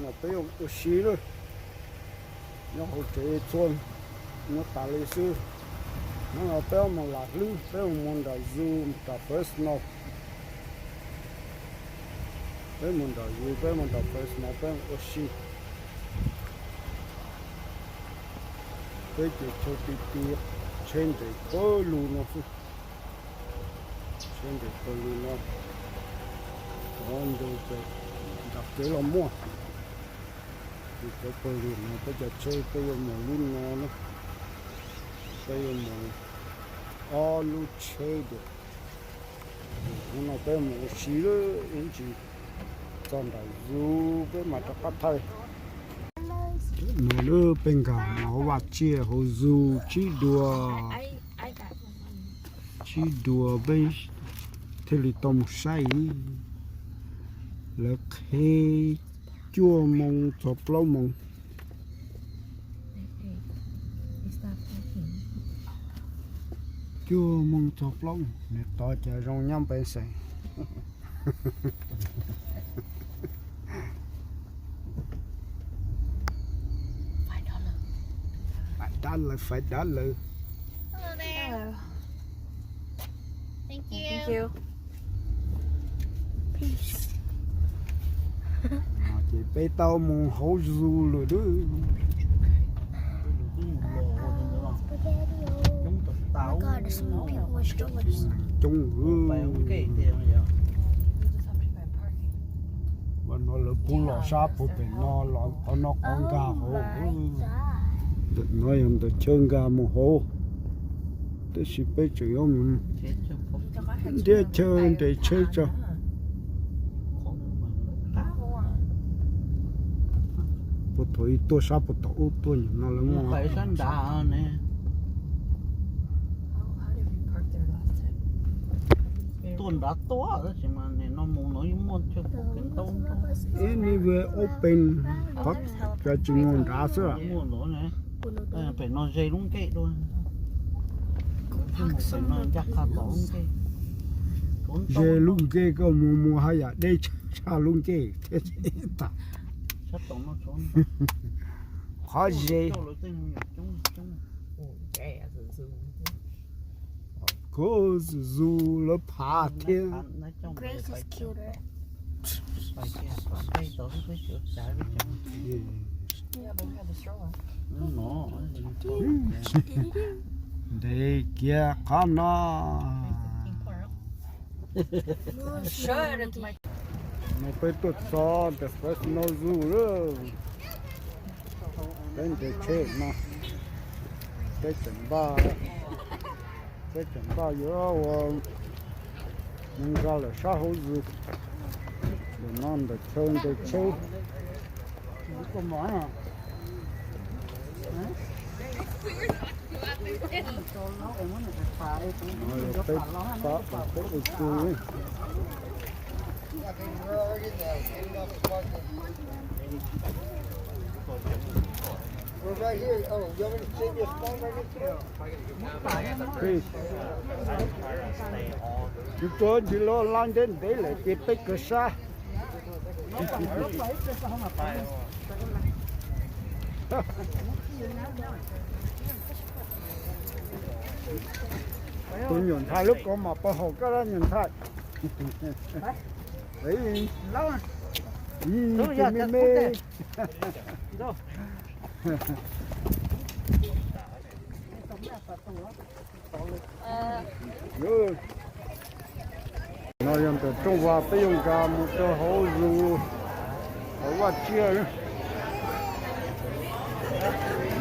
nó tới ông xí rồi nó hỗ trợ chuồn nó tả lý sư nó tới mà lạc lư tới ông muốn đã zoom ta first nó tới muốn đã zoom tới muốn đã first nó tới ông xí tới cái chỗ tí trên để có lù nó phụ trên để có lù nó còn đâu cái đặt cái là mua thì cái có lù nó cái giờ chơi cái mà lù nó cái mà lù chơi được nó cái một xí nữa anh chị còn đại du cái mà nó cắt thay nữa bên cả nó vặt chia hồ du chỉ đùa bên thế thì tôm say là khi chua mông chọc lâu mông chua mông chọc lâu để to chạy rong nhắm bên say phải $5. Hello there. Hello. Thank you. Thank you. Peace. Chị bé tao muốn hỗ du rồi đó. Oh God, there's some people with strollers. Và nó là bún lò sáp của bên nó con gà hổ. Nói em được chân gà một hổ. Thế thì bây giờ ông để chơi để chơi cho. Bộ thôi tôi sắp bộ tổ tôi nhìn nó là ngon. Phải sẵn đá nè. Tuần đã to đó chứ mà này nó muốn nói muốn cho cái tông. Anywhere open hot cho chúng ngon đá sữa. Muốn nó nè. Phải nó dây đúng cái thôi. Phải nó chắc khá tốt cái. Dây luôn cái có mua hay à đây cha luôn cái thế ta. Chắc tổng nó xuống. Khó dây. Cô dù nó phá thiên. Grace is cuter. Đây kia con nó. Nó phải tốt so để phải nó dù rồi. Đến để chơi mà. Cái chuẩn ba yếu nhưng ra là sao hữu dù để non để chơi có món à We're right here. Oh, you want me to save you a spot right next to it? chúng tôi chỉ lo lan đến đấy là cái bếp cửa xa tôi nhìn thấy lúc có mà bao hồ cái đó nhìn thấy đấy lâu à tôi mê nó dùng từ Trung Hoa phải dùng cả một cái hố dù ở qua chia nữa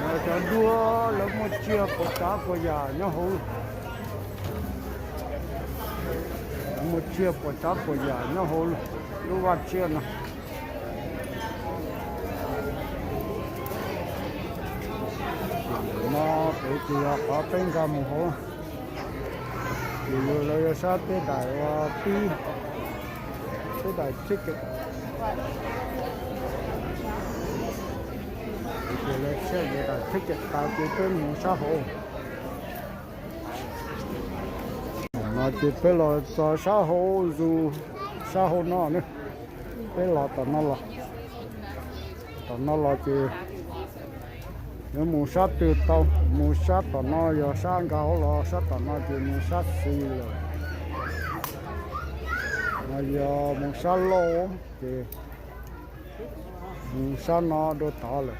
nó cho đua là một chia của cá của già nó hố một chia của cá của già nó hố nó qua chia nè nó để thì có tên cả một hố thì rồi sao tới đại pi tới đại ticket thì rồi sẽ để đại ticket tại cái tên một xã hội mà chỉ phải là xã hội dù xã hội nó nữa phải là tao nó là tao nó là gì nếu mua sát từ tao mua sát tao nó giờ sang gạo là sát tao nó chỉ mua sát xì rồi mà giờ mua sát lô thì mua sát nó đôi tao rồi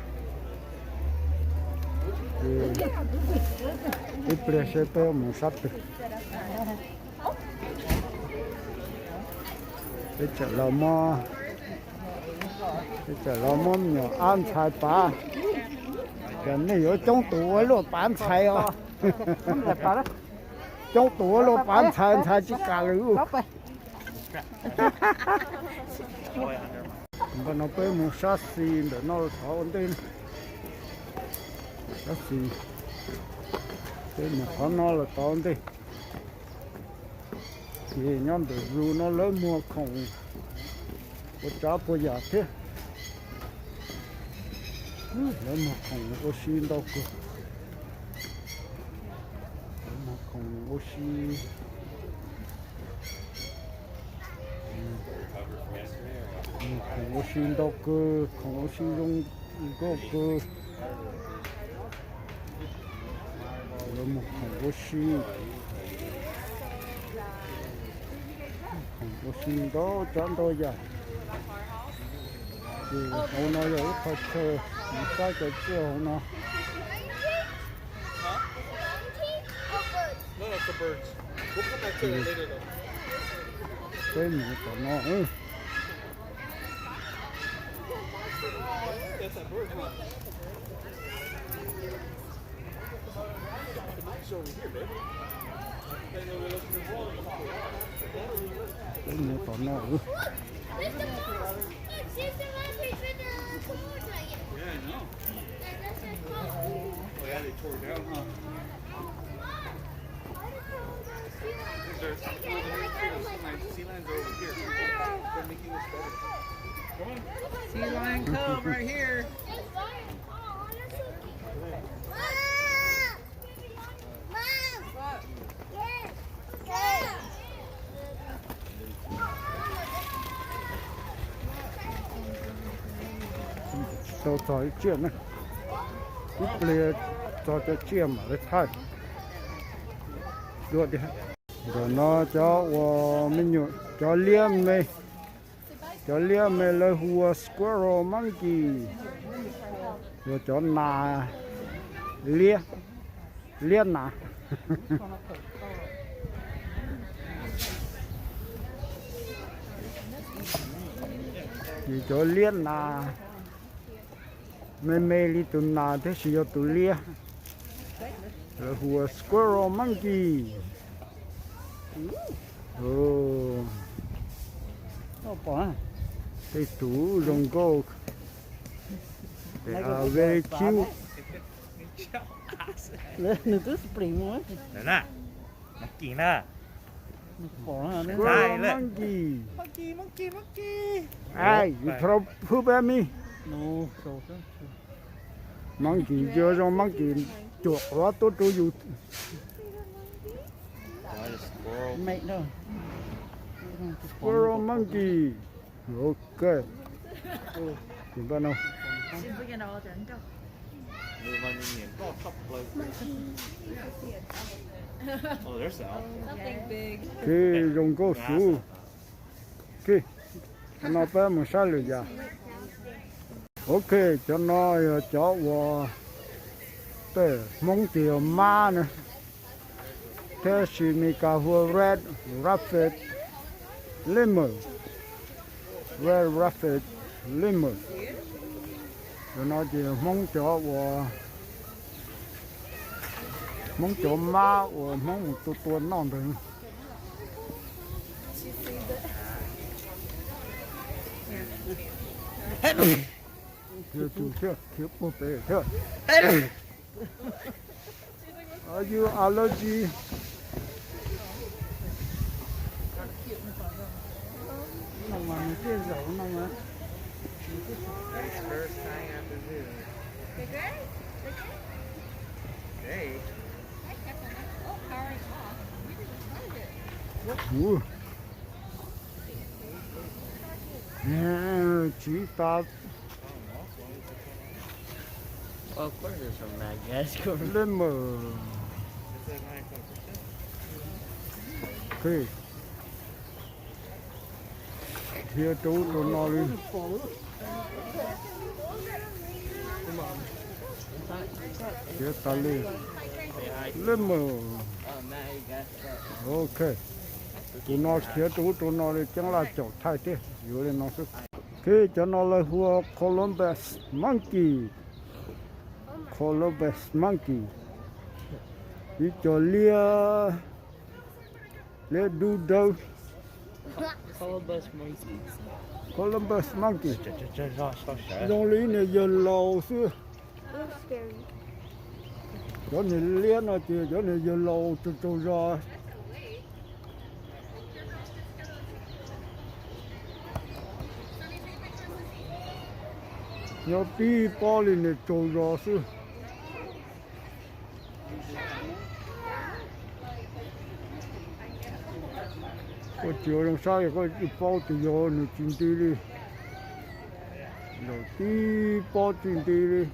thì ít bữa sẽ tới mua sát từ cái chợ lò mò cái chợ lò mò nhỏ ăn菜吧 cái này ở trong tủ luôn bán菜哦 trong tủ luôn bán菜chỉ cả lưỡi và nó phải mua sát xì để nó tháo ổn định sát xì cái mà tháo nó là tháo ổn định thì nhóm để dù nó lớn mua không có trả có giá thế lớn mua không có xin đâu cơ lớn mua không có xin không có xin đâu cơ không có xin dùng có cơ lớn mua không có xin không có xin đó chọn đôi giờ thì hôm nay rồi thôi chơi một cái cái chiều hôm nay No, that's the birds. We'll come back to it later though. cái gì của nó That's that bird, huh? It's over here, baby. cái gì của nó Yeah, I know. Oh yeah, they tore it down, huh? There's sea lions are over here. They're making this better. Sea lion cub right here. tao thấy chuyện này ít bia cho cái chuyện mà cái thay được đi rồi nó cho mình nhủ cho liêm mày là hùa squirrel monkey rồi cho nà liên nà thì cho liên nà mày đi tụi nà thế thì cho tụi lia là hùa squirrel monkey oh cái tủ rồng gold they are very cute Nó cứ spring quá. Đấy nè, mắc kỳ nè. Bỏ ra đấy. squirrel Right, monkey ai you throw poop at me No, so so. monkey chưa rồi monkey chuột quá tốt cho you Mate đâu. squirrel monkey ok chúng ta nào Move on your name. Oh, top bloke. Oh, there's Al. cái rồng gold sú cái nó phải một sao rồi giờ ok cho nó cho vào để mong tiểu ma nữa thế thì mình cả hùa red rapid lemon red rapid lemon rồi nó chỉ mong cho vào mong cho ma và mong một tua non thôi chưa thiếu một bề chưa are you allergy Nó mà nó chưa dấu nó mà. First time after this. Hey. chỉ ta Of course it's from Madagascar. lên mở okay here chú tụi nó đi here ta đi lên mở ok tụi nó here chú tụi nó đi chẳng là chỗ thay thế vừa lên nó sẽ okay cho nó là hùa Columbus monkey đi cho lia đu đâu Columbus monkey dòng lý này giờ lâu xưa chỗ này lia nó thì chỗ này giờ lâu cho ra nhớ tí bao lên này cho ra xưa có chiều đằng sau có ít bao thì vô nữa chín tí đi rồi tí bao chín tí đi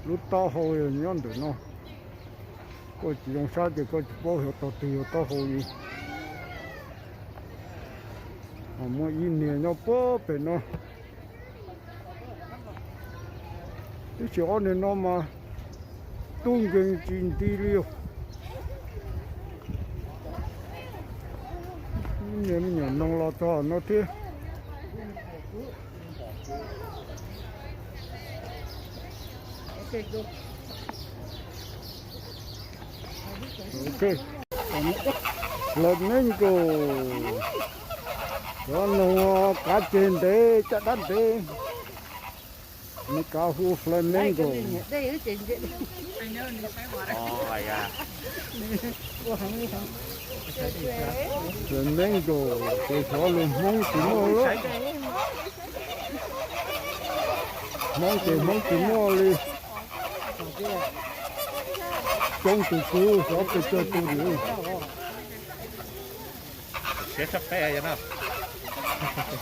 lúc tao hồi rồi nhon được nó có chiều đằng sau thì có ít bao hiểu tao hồi đi mà mua in nè nó bó bể nó cái chỗ này nó mà tung gần chín tí liêu nhìn nhìn nông lo to nó thế ok lên cô cho nó cá trên đấy chắc đắt đấy nó cá hu flamingo Oh my god. flamingo cái chỗ luôn mong chỉ mua đó mong chỉ mua đi trong từ cũ có cái cho tôi đi Xé sắp phe vậy nào.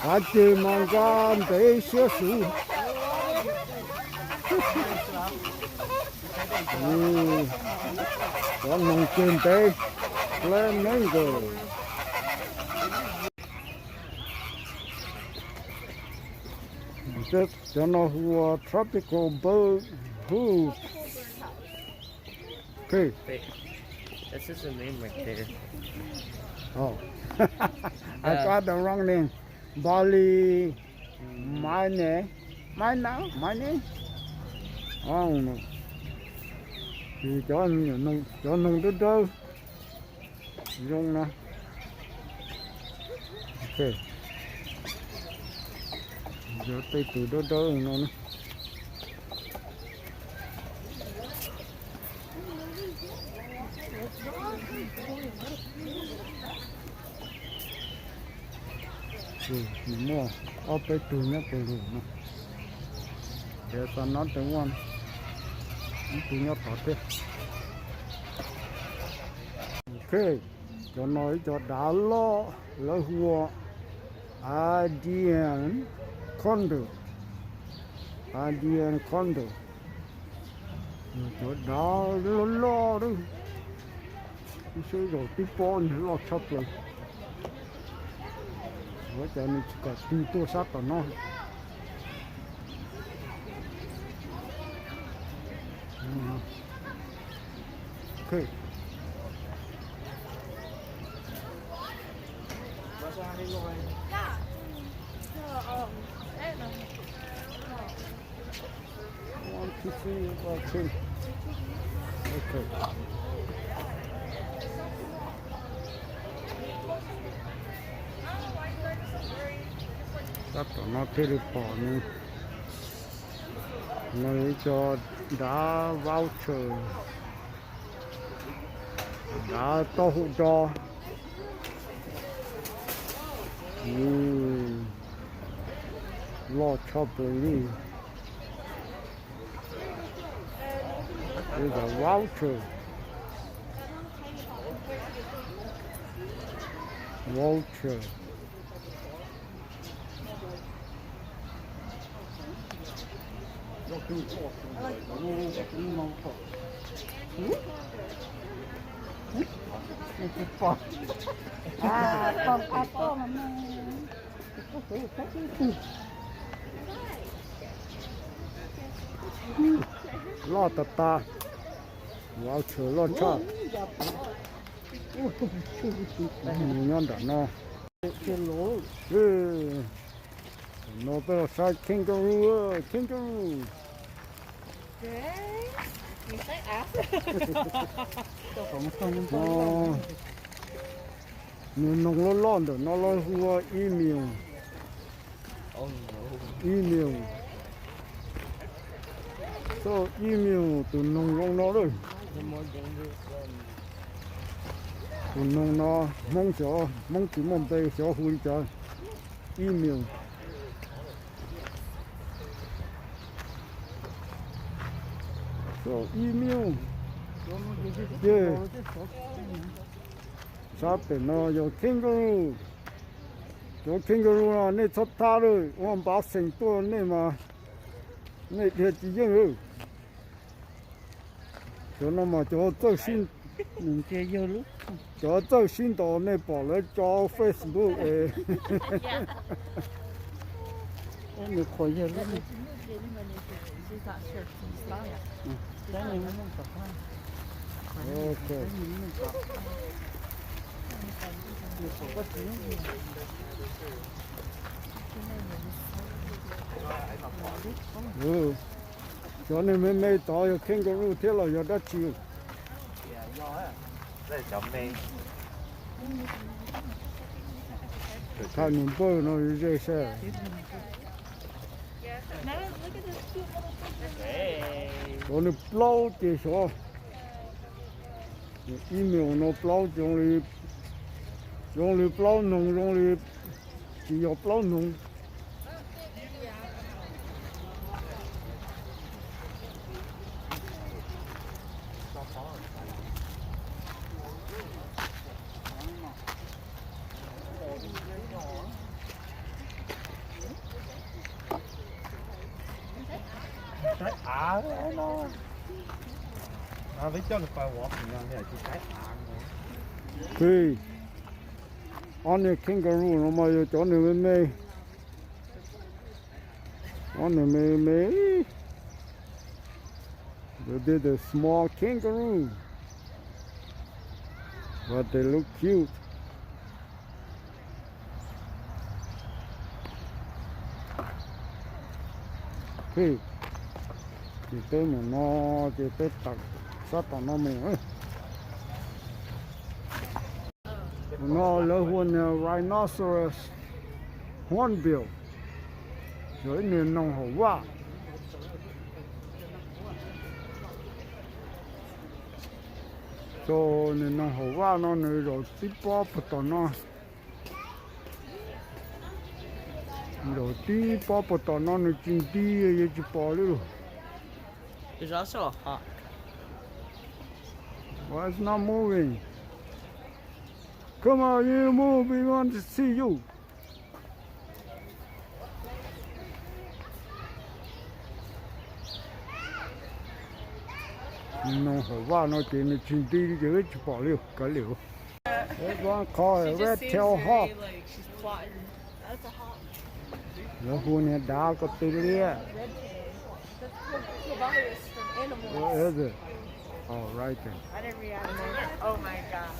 cá chê mang ra để xé sủi có nông trên tay lên mấy rồi rất cho nó hùa tropical bird food okay This is the name right there. oh I got the wrong name Bali my name oh no thì cho nông đất đâu dùng nè ok giờ tay từ đó nó nè mua ở bên từ nhá từ luôn nè để sao nó tiếng one từ nhá tỏ thế ok cho nói cho đã lo hùa Adian condo cho đã lo đó cái số rồi tí pon lo chop rồi với cho nên cả tí tô sát của nó ok one, two, three, okay. Tất cả nó thế được bỏ nữa. Nơi cho đã voucher, đã to hỗ cho. Lo cho beli. Here's a voucher. lo tạt ta vào chờ lo cha mình nhon đã no nó bây giờ sai kangaroo kangaroo nó lo lon được nó lo hua email email so email từ nông lông nó rồi từ nông nó mong cho mong chỉ mong đây cho hui cho email so email yeah sao để nó có kangaroo có kangaroo là nên thoát ta rồi ông bảo sinh to nên mà nên thì chỉ riêng cho nó mà cho tự xin mình chơi vô lúc cho tự xin đó nên bỏ lại cho Facebook mình khỏi vô lúc cái này nó không tập ok cho nên mấy tao có kangaroo thế là giờ đã chịu đây chậm đi看你不能这些， 我那包的说，一秒那包用的包弄用的，只要包弄。cái ả nó với cho được vài quả thì nó là chỉ cái ả对，俺那kangaroo那么有叫你们没，俺那没，they did a small kangaroo, but they look cute. Hey, thì tới mà nó thì tới tặng sát tặng nó mình ấy. Nó là con rhinoceros hornbill, rồi nên nông hậu quá. Cho nên nông hậu quá nó này rồi tiếp bó bắt đầu nó, rồi tiếp bó bắt đầu nó này chính đi vậy chứ bỏ luôn. It's also a hawk. Why it's not moving? Come on, you move. We want to see you. Nó hỏi qua nó chỉ là chuyên đi dưới chỉ bỏ liều cái liều. That's one called red tail hawk. That's a hawk. Nó hôn này đá có tê lia. That's Tobias from Animals. Where is it? Oh, right there. I didn't react. Oh my god.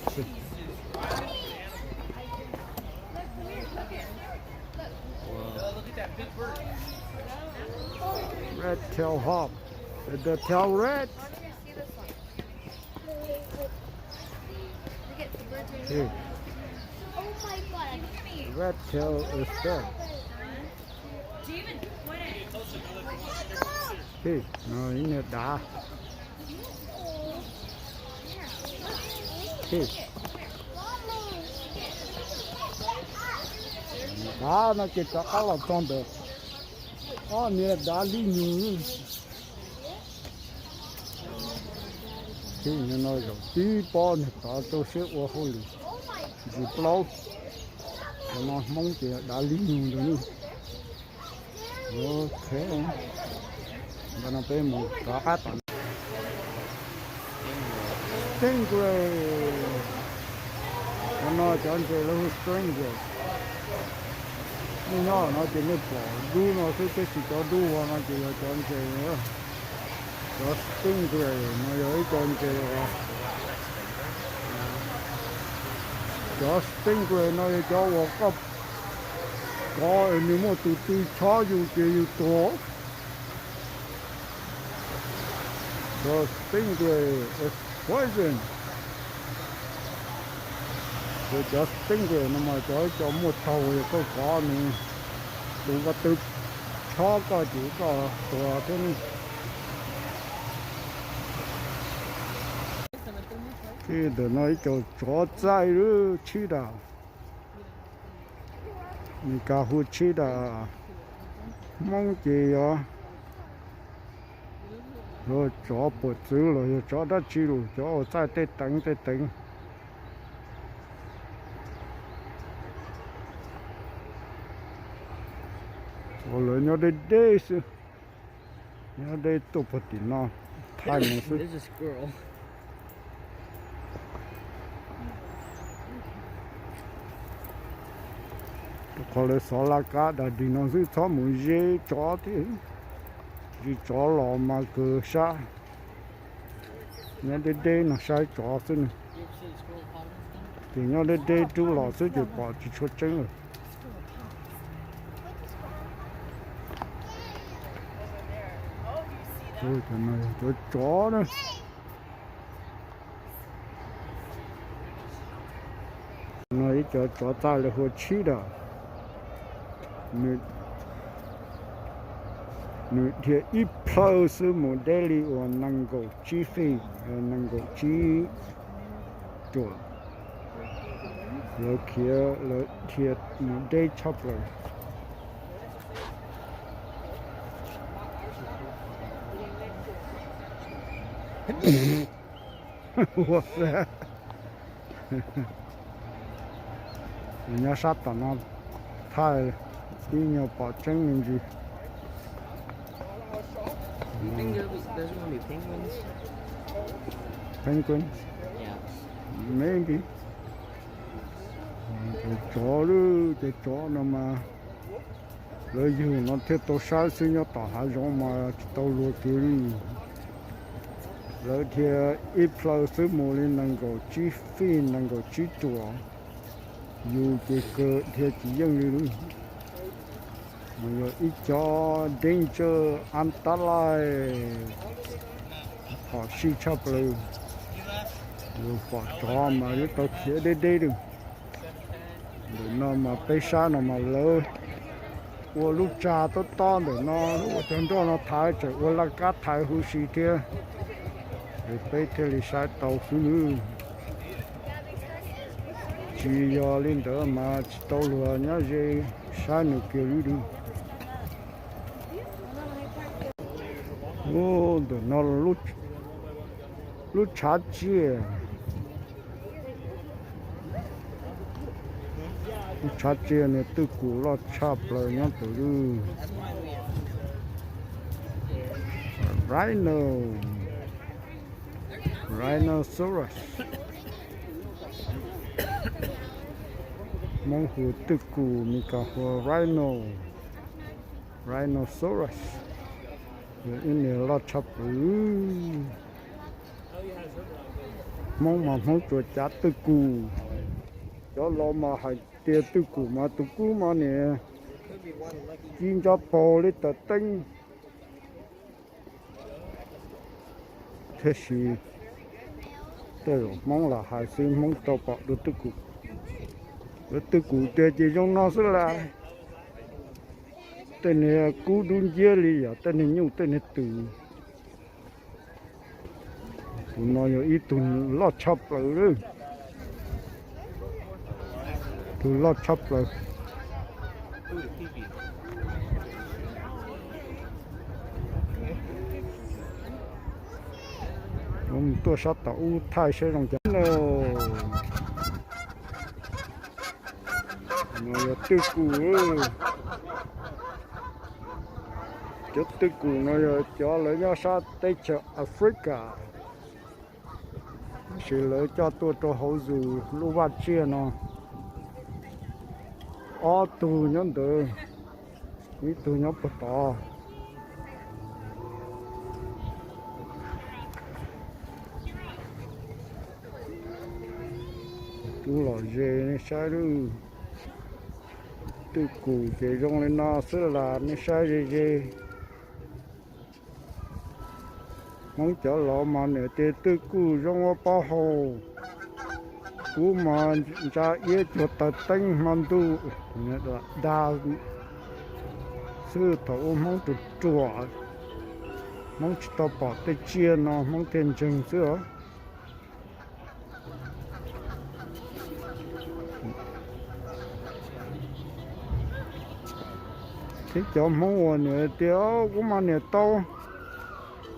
Red tail hawk. Is the tail red? Hey, Oh my god. red tail is dead. Hey, nó ý là đá. Hey. Đá nó chỉ có cái là trong được. Nè đá đi nhiều. Thì nó nói rồi, tí bò này tao tôi sẽ qua hồi lì. Chỉ lâu. Nó mong chỉ đá đi nhiều rồi. Ok. và nó bé một có hát tận stingray nó cho anh chơi lâu stingray nó chỉ nên bỏ đu nó cứ chỉ cho đu hoặc nó chỉ cho anh chơi nữa cho stingray nó giới cho anh chơi cho stingray nó cho vào cấp có nếu mà tụi cho dù chơi dù to cho stingray is poison rồi cho stingray nó mà cho một thầu có này tụi có tự cho có chỉ cóตัวthế này thì để nói cho trái rồi chi đã mình cả hút chi đã mong gì à rồi cho bột chữ rồi cho đất chi rồi cho trái tết tận rồi nhớ đây chứ nhớ đây tụt bột tí nó thay một chút There's a squirrel. có lẽ số là cá đã đi nó giữ cho một dễ chó thì chỉ chó lò mà cứ sa nhớ đây nó sai chó xin thì nhớ đây chú lò sẽ chỉ bỏ chỉ cho chân rồi rồi cái này cho chó nữa nói cho chó ta là hồ chi đó nữ thì ít bao sự một daily và năng够chi phí năng够chi chuẩn rồi kia rồi thiệt một day chop rồi what's that nhà sát tận nó thay đi nhiều bỏ chân làm gì You think there's gonna be penguins? penguin Yeah. maybe cái chó nó mà rồi dù nó theo tổ sai sinh nhật tao hai giống mà tao luôn kia đi rồi thì ít lâu số một lên năng够chi phí năng够chi chùa dù cái cơ thì chỉ dân đi rồi ít cho danger an tai họ xí chấp rồi bỏ cho mà nó tao kia đây được để nó mà bay xa nó mà lỡ ô lúc cha to để nó chân đó nó thái chạy ô là cá thái hú xí kia để bay theo lịch sai tàu phụ nữ chỉ do lên đó mà tàu lúa nhá gì sai nữa kia đi ô để nó lúc chả chia chả chia này từ cũ lo chắp lại nhá từ rhinoceros mong hồ từ cũ mình cả hồ rhinoceros rồi in này lo chắp mong mà không chuột chả từ cũ cho lo mà hay tiền từ cũ mà nè chim cho bò lên tờ tinh thế thì tôi mong là hai sinh mong tàu bọ được từ cũ tiền chỉ trong nó sẽ là tên này cú đun dưa li à tên này nhiều tên này từ nó nhiều ít tuần lót chop rồi đấy từ lót chop rồi tôi sát tàu thay xe rong chắn rồi nó tư cũ Cho tư cụ nó cho lấy nhau sát tới chợ Africa. Chỉ lấy cho tôi cho hậu dù lưu vật chia nó. Ở tù nhân tử. Ý tù nhân bật tỏ. Tù lọ dê này sai rồi. Tư cụ dê rong lên nó sữa là này sai dê. Mong cho lọ mà nè tê tư cụ rong ở bao hồ. Cú mà ra yết cho ta tinh man tu đa sư thổ mong tụt chùa mong chỉ tao bỏ tay chia nó mong tiền chừng sữa thế cho mong nguồn nè tiêu cú mà nè tao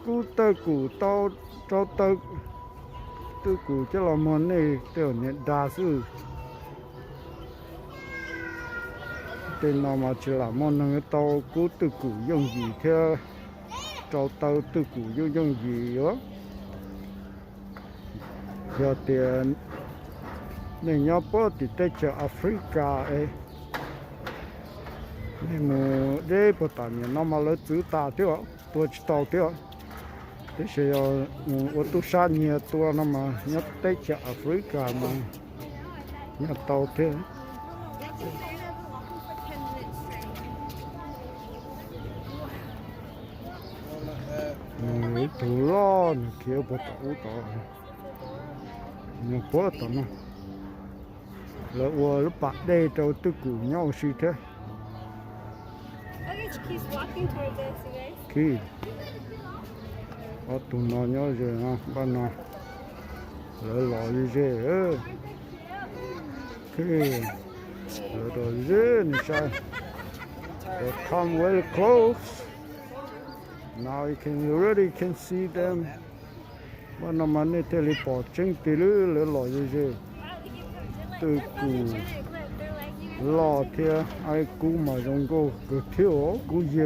cú tơ củ tao cho tơ tư cụ cho là món này tiểu nhận đa sư tên nào mà chỉ là món này tao cú tư cụ dùng gì theo cho tao tư cụ dùng gì đó giờ tiền này nhau bớt thì tới chợ Africa ấy nên mà để bắt tạm nó mà lấy chữ ta theo tôi chỉ tao theo thế thì ở tu sa nhiều tua nó mà nhắc tới chợ Africa mà nhắc tàu thế thủ lo kia bộ tàu tàu nhiều bộ tàu nó là ở lúc bắt đây tàu tư cụ nhau gì thế khi tụi nó nhớ rồi ha, ban nó lỡ lọ gì thế, okay, lỡ rồi thế này sao? They come very close. Now you already can see them. Ban nó mà này teleport chính từ lỡ lọ gì thế, từ cù lọ thế, ai cù mà dùng cô cứ thiếu cù gì.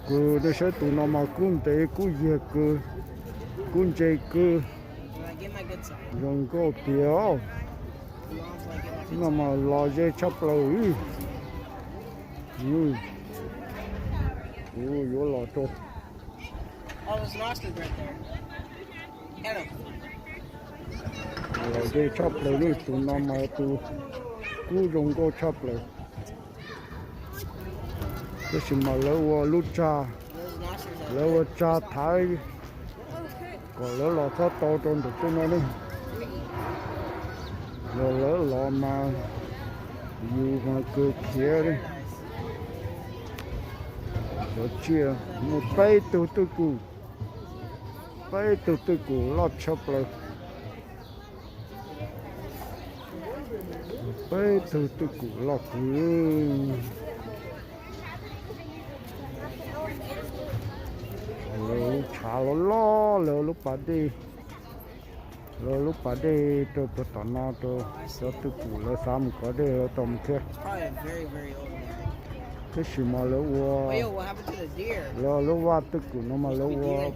Cứ để sẽ tụi nó mà cũng để cũng việc cứ cũng chơi cứ dùng có tiêu nó mà lo dây chấp lời vô lo cho lo dây chấp lời đi tụi nó mà tụi cũng dùng có chấp lời cái gì mà lâu lút cha lâu cha thái còn lâu là có to trong được cái nó đấy rồi lâu là mà nhiều mà cơ kia đấy rồi chia một tay từ từ cụ lót chop rồi tay từ cụ lót chả lo lúc bà đi tôi tận nó tôi tư cụ là sao mà có để tầm thế cái gì mà lúc qua tư cụ nó mà lúc qua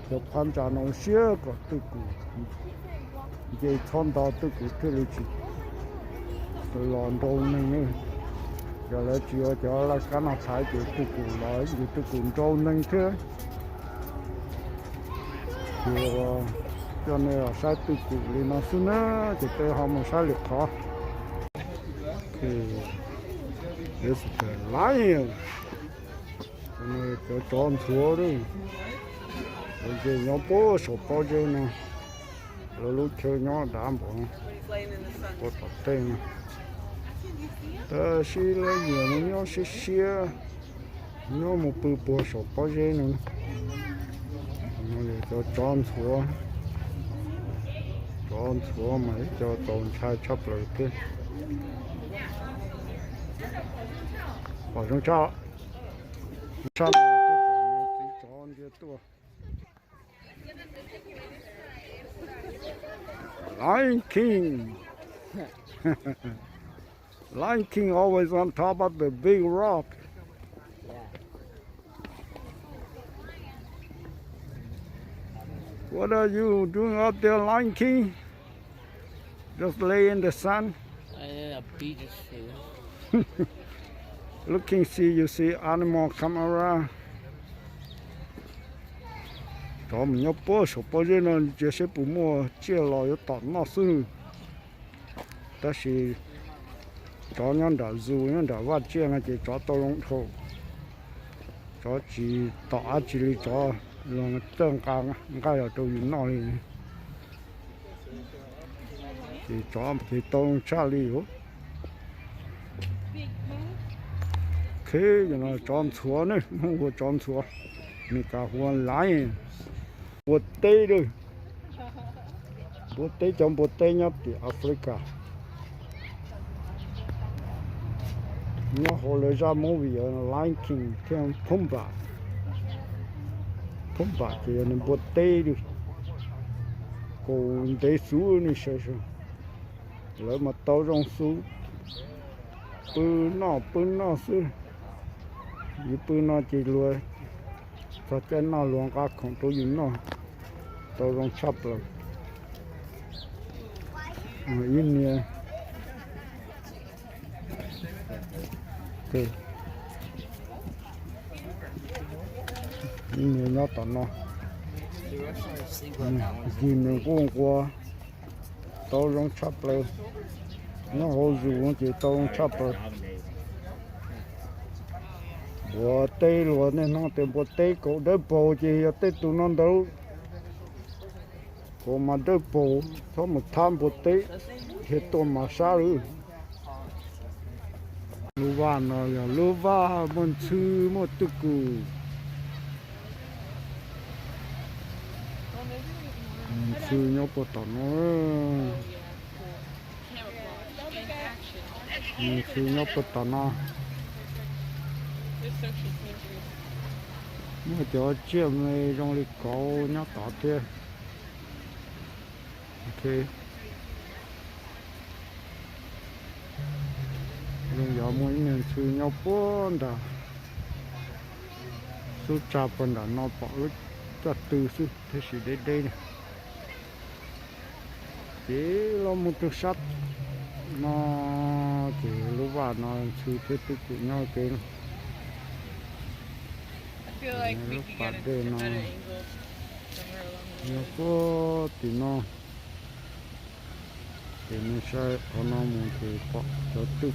được tham gia nó xưa có tư cụ dây thon đó tư cụ thế là gì tôi làm đâu này giờ là chiều cho là cái nào phải chịu tư cụ lại vì tư cụ trâu nên thế thì cho nên là sai tư cụ thì nó xuống nữa thì tôi không muốn sai được khó thì để sẽ lái nhiều cho nên tôi chọn thua đi bây giờ nhóm bố sổ bao nhiêu nè rồi lúc chơi nhóm đảm bảo có tập tên ta xí lấy nhiều nhóm xí nhóm một bữa bữa sổ bao nhiêu nè nó để cho chọn thua mấy cho tồn sai chấp lại thế bỏ trong cho xong cái chọn cái tua Lion King Lion King always on top of the big rock What are you doing up there, Lion King? Just lay in the sun, A beach here. looking, you see animal come around. Đó mình nhớ bố số bố giờ nó chỉ sẽ bù mua chia lò yếu tọt nó xứ. Đó là chó nhân đã dù nhân đã vắt chia ngay chỉ chó tàu lông thổ. Chó chỉ tọt chỉ đi chó lòng tương càng cái là tôi nó đi. Chỉ chó thì tàu cha đi hố. Thế giờ nó chọn chúa nữa, không có chọn chúa. Mình cả huân lái. Bột tê rồi. Bột tê trong bột tê nhập từ Africa. Nó họ lấy ra movie ở Lion King theo Pumba. Pumba thì nó bột tê rồi. Còn tê sú này sao sao. Lấy mà tao trong sú. Bư nó sú. Bư nó chỉ lùi. Cho cái nó luôn cả không tôi dùng nó tôi không chấp rồi in nè ok in nè nó tận nó gì mình cũng qua tôi không chấp rồi nó hồ dù chỉ tôi không chấp rồi bộ tê luôn nên nó từ bộ tê cổ đỡ bộ gì tê tụi nó đâu cổ mà đỡ bộ có một tham bộ tê thì tôi mà sao rồi lúa vàng rồi lúa vàng một chữ một tụ cù chữ nhau bộ tao nó chữ nhau bộ tao nó mà cho chiếm này trong lịch có nhá tỏ thế ok dùng gió mỗi người sư nhau bốn đã sư cha phần đã nó bỏ lúc cho từ sư thế gì đây này chỉ lo một chút sắt nó chỉ lúc vào nó sư thế tự của nhau cái I feel like we could get a better angle somewhere along the nó có thì nó sai ở nó muốn thì bỏ cho tự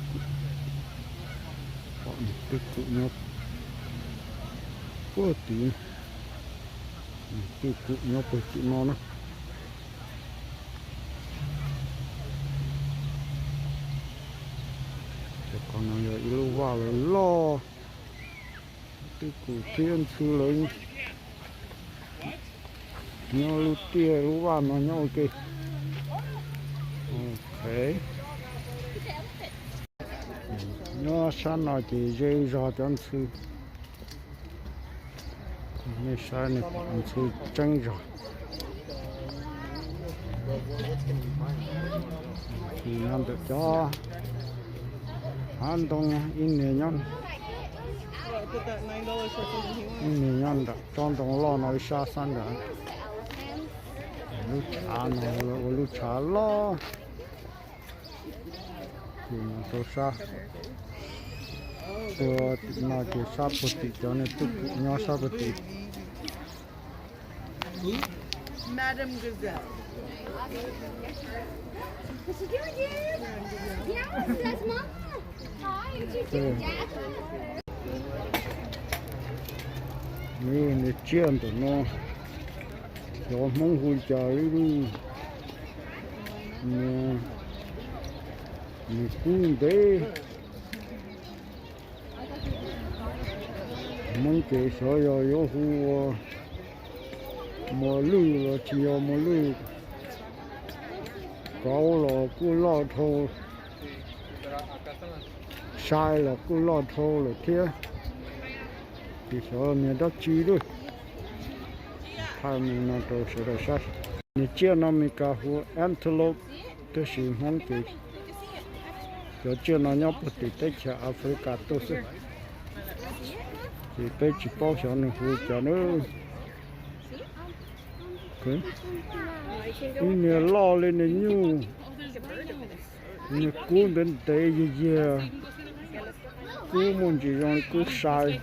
nhau có tí tự cụ nhau bởi chị nó nữa còn nó giờ yêu vào là lo tự cụ thiên sư lớn nhau lưu tia lưu vào nó nhau ok ok nó sáng nào thì dây ra cho sư nên sáng này anh sư tránh rồi thì nó được cho anh đông in này nhon in này nhon đã trong đông lo nói xa xanh đã lúc trả nó lúc trả lo thì nó tôi xa tôi nó chỉ xa bột tí cho nên tôi nhỏ xa bột tí Madam Gazelle. What's she doing, dude? Yeah, that's Mama. Hi, what you doing, Dad? này chiên tụi nó gió mong hồi trời đi nè cung tế mong kể sợ rồi yếu hù mò lư là chiều mò lư cao là cứ lo thô sai là cứ lo thô là kia thì sợ mình đã chi rồi hai mình nó tôi sẽ được sát mình chia nó mình cả hồ antelope tôi sẽ mong kể cho chia nó nhóc một tí tới chợ Africa tôi sẽ thì tôi chỉ bao giờ nó hồ cho nó Okay. In the law in the new. In the cool then day year. Cool moon on good side.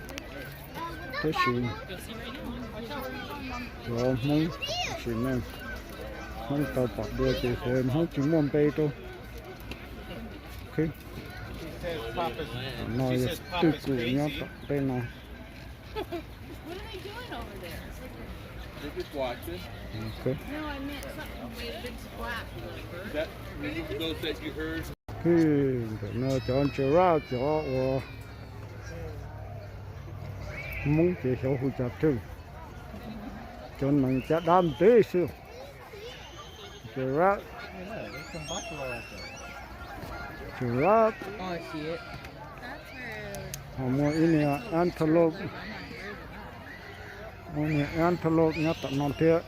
Thế xịn. Rồi mong xịn này. Không tàu bạc đưa thì thêm không chỉ muốn bay đâu. Ok. Nói từ cụ nhau tập bên này. What are they doing over there? They're just watching. Ok. No, I meant something with a big splash. That those that you heard. Khi nó chọn chỗ ra chỗ muốn chỉ hiểu hữu chặt thương cho mình sẽ đam tế siêu chỗ ra chỗ ra Oh, I see it. That's where. họ mua in nè antelope mua nè antelope nhá tận non thế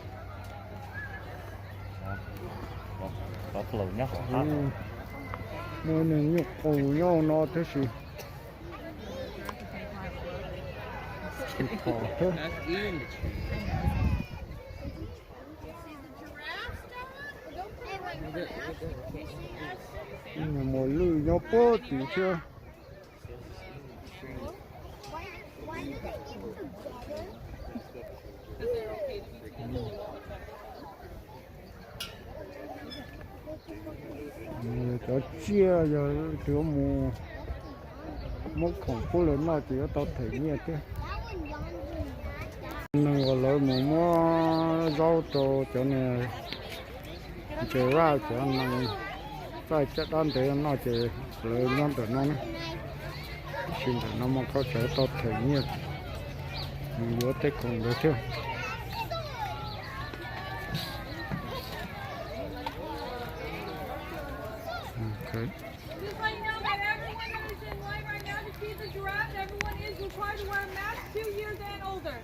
có lầu nhá hả mua nè nhục cổ nhau nó thế gì thịt thỏ thế That's eating the tree. nhưng mà mua lư nhau bó tí chưa cho chia rồi kiểu một khổng phố lớn nào chỉ có tao thấy như thế nên có lỡ mua rau tô cho nên chế ra cho nên phải chất ăn để nó chỉ lỡ nhóm để nó xin để nó mà có thể tao thấy như mình có thể cùng được chứ. Okay. Just let you know that everyone that is in line right now to see the giraffe, everyone is required to wear a mask 2 years and older.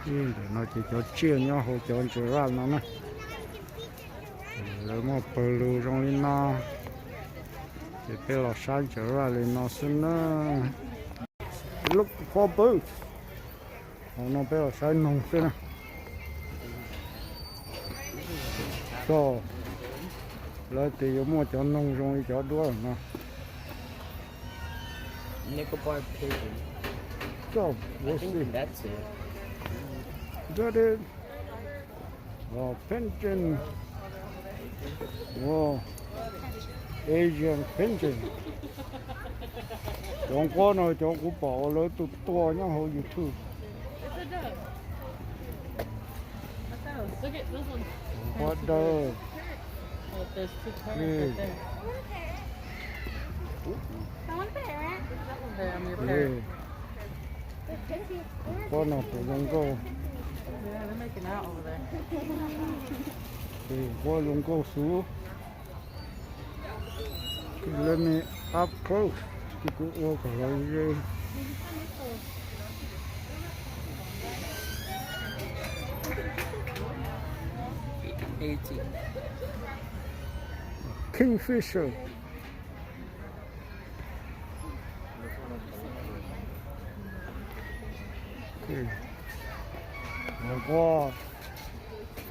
Để nó chỉ cho chia nhau hỗ trợ cho ra nó nè rồi mà bờ lù trong lên nó thì bây giờ sáng trở ra lên nó xin nó look for birds nó bây giờ sáng nông xin nè so lại thì mua cho nông trong cho đua nó Nickel bar pigeon. so we'll see. That's it. That is pension. Wow, Asian pension. Trong có nói cho cũng bỏ lỡ tụt to nhá hầu như thứ. It's a dove. What's those? Look at this one. What the? Oh, there's two cars Yeah. right there. I want a parrot. That one there, I'm your Yeah. parrot. Có nào phải giống câu Yeah, they're making out over there. thì có giống câu xuống. Let me up close. Thì cũng có cả lời gì. 18. Kingfisher. Okay. Wow.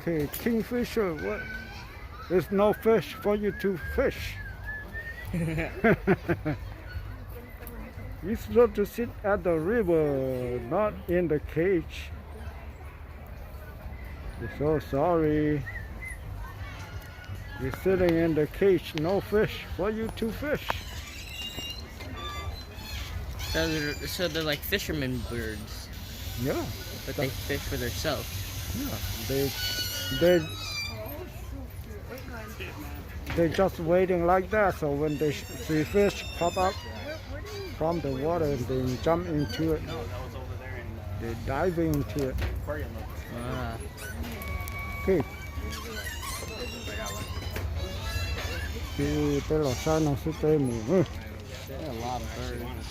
Okay, kingfisher. What? There's no fish for you to fish. You're supposed to sit at the river, not in the cage. We're so sorry. You're sitting in the cage, no fish for you to fish. So they're like fisherman birds, Yeah, but they fish for themselves. yeah. They're just waiting like that. So when they see fish pop up from the water, they jump into it. They dive into it. Ah. Okay. Thì tới lò xay nó sẽ tới mù. There are a lot of birds.